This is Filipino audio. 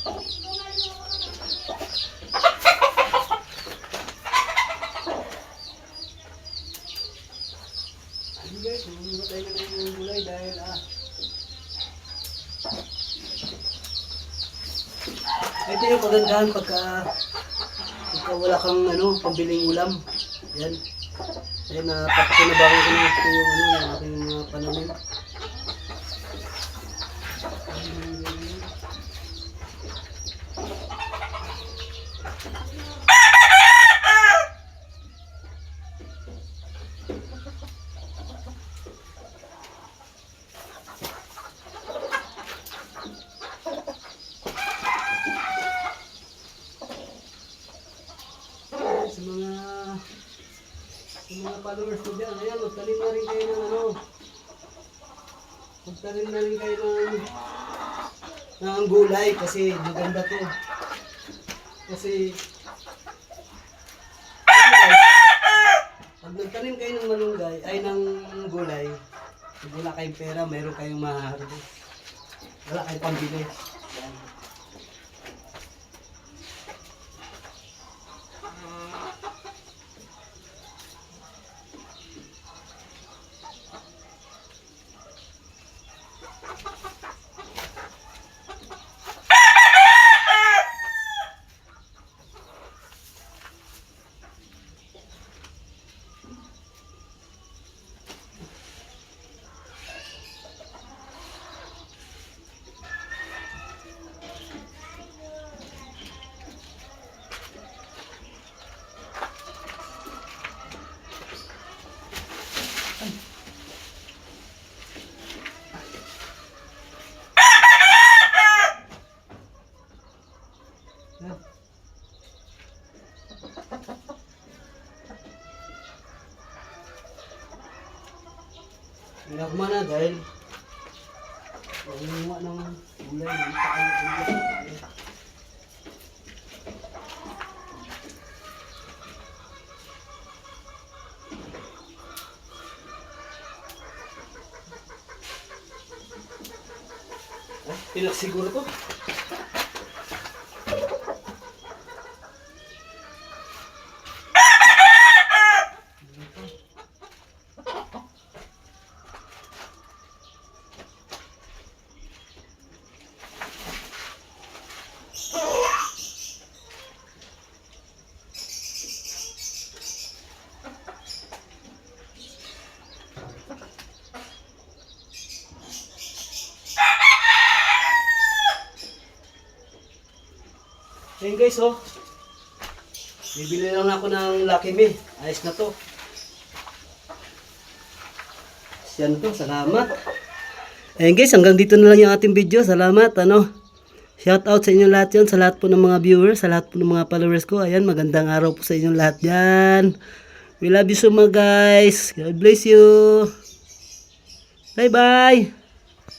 Ayun guys, mamatay na lang yung gulay dahil ito yung kagandahan pagka wala kang pambiling ulam. Yan. Ayun, pinabangon ko na ito yung yung aking mga pananim. Sa mga followers ko dyan, ayan, magtanim na rin kayo ng magtanim na rin kayo ng gulay kasi maganda to. Kasi guys, pag nagtanim kayo ng malunggay, ay ng gulay, pag wala kayong pera, mayroon kayong maharvest. Wala kayong pambili. Yan. Hinagma na dahil nangunguha ng gulay ng pakay. Pinagsiguro to. Ayan guys, bibili lang ako ng Lucky Me. Ayos na to. Yan to, salamat. Ayan guys, hanggang dito na lang yung ating video. Salamat, shout out sa inyong lahat yun, sa lahat po ng mga viewers, sa lahat po ng mga followers ko. Ayan, magandang araw po sa inyong lahat yan. We love you so much guys. God bless you. Bye bye.